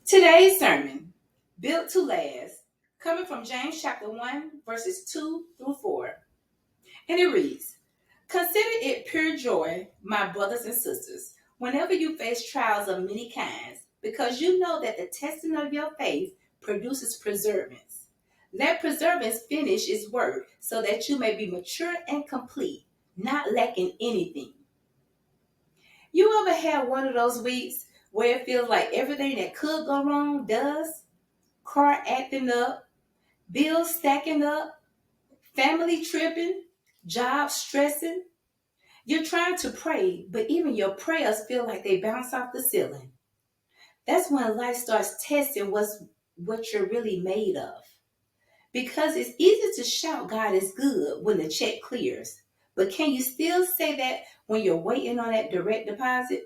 Today's sermon, Built to Last, coming from James chapter 1, verses 2 through 4. And it reads, Consider it pure joy, my brothers and sisters, whenever you face trials of many kinds, because you know that the testing of your faith produces perseverance. Let perseverance finish its work so that you may be mature and complete, not lacking anything. You ever had one of those weeks where it feels like everything that could go wrong does? Car acting up, bills stacking up, family tripping, job stressing. You're trying to pray, but even your prayers feel like they bounce off the ceiling. That's when life starts testing what you're really made of. Because it's easy to shout God is good when the check clears. But can you still say that when you're waiting on that direct deposit?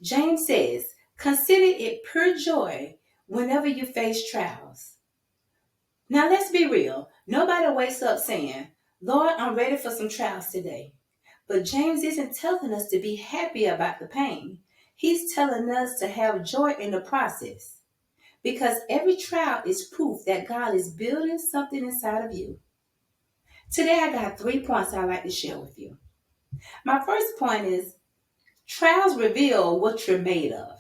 James says, consider it pure joy whenever you face trials. Now let's be real. Nobody wakes up saying, Lord, I'm ready for some trials today. But James isn't telling us to be happy about the pain. He's telling us to have joy in the process. Because every trial is proof that God is building something inside of you. Today I got 3 points I'd like to share with you. My first point is, trials reveal what you're made of.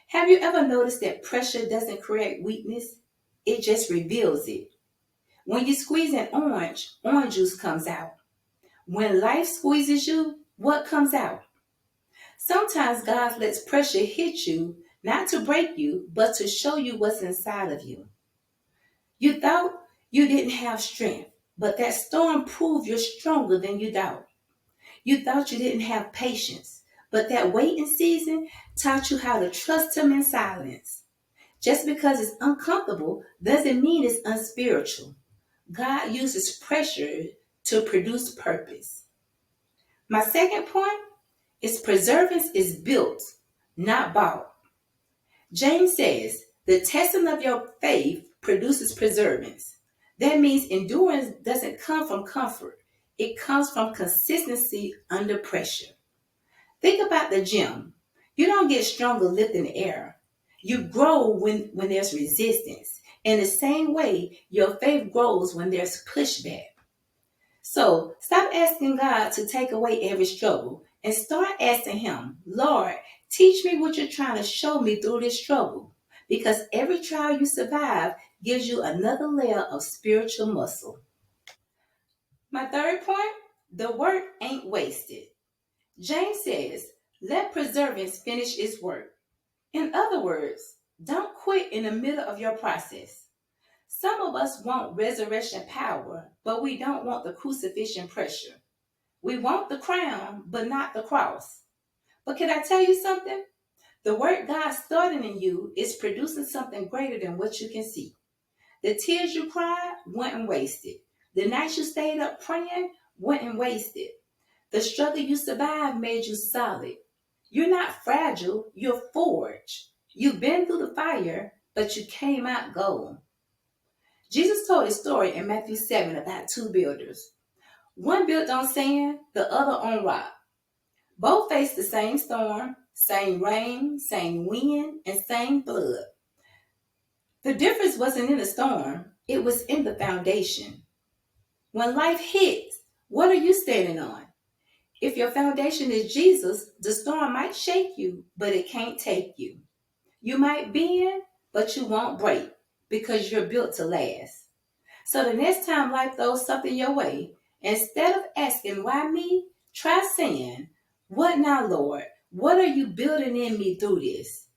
Have you ever noticed that pressure doesn't create weakness? It just reveals it. When you squeeze an orange juice comes out. When life squeezes you, what comes out? Sometimes God lets pressure hit you, not to break you, but to show you what's inside of you. You thought you didn't have strength, but that storm proved you're stronger than you thought. You thought you didn't have patience, but that waiting season taught you how to trust Him in silence. Just because it's uncomfortable doesn't mean it's unspiritual. God uses pressure to produce purpose. My second point is perseverance is built, not bought. James says, the testing of your faith produces perseverance. That means endurance doesn't come from comfort. It comes from consistency under pressure. Think about the gym. You don't get stronger lifting air. You grow when there's resistance. In the same way, your faith grows when there's pushback. So stop asking God to take away every struggle and start asking Him, Lord, teach me what you're trying to show me through this struggle. Because every trial you survive gives you another layer of spiritual muscle. My third point, the work ain't wasted. James says, let perseverance finish its work. In other words, don't quit in the middle of your process. Some of us want resurrection power, but we don't want the crucifixion pressure. We want the crown, but not the cross. But can I tell you something? The work God started in you is producing something greater than what you can see. The tears you cried weren't wasted. The nights you stayed up praying weren't wasted. The struggle you survived made you solid. You're not fragile, you're forged. You've been through the fire, but you came out gold. Jesus told a story in Matthew 7 about 2 builders. One built on sand, the other on rock. Both faced the same storm, same rain, same wind, and same flood. The difference wasn't in the storm, it was in the foundation. When life hits, what are you standing on? If your foundation is Jesus, the storm might shake you, but it can't take you. You might bend, but you won't break because you're built to last. So the next time life throws something your way, instead of asking, why me? Try saying, what now, Lord? What are you building in me through this?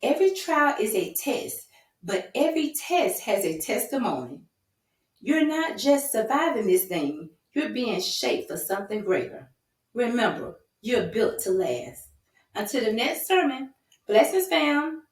Every trial is a test, but every test has a testimony. You're not just surviving this thing, you're being shaped for something greater. Remember, you're built to last. Until the next sermon, blessings, fam.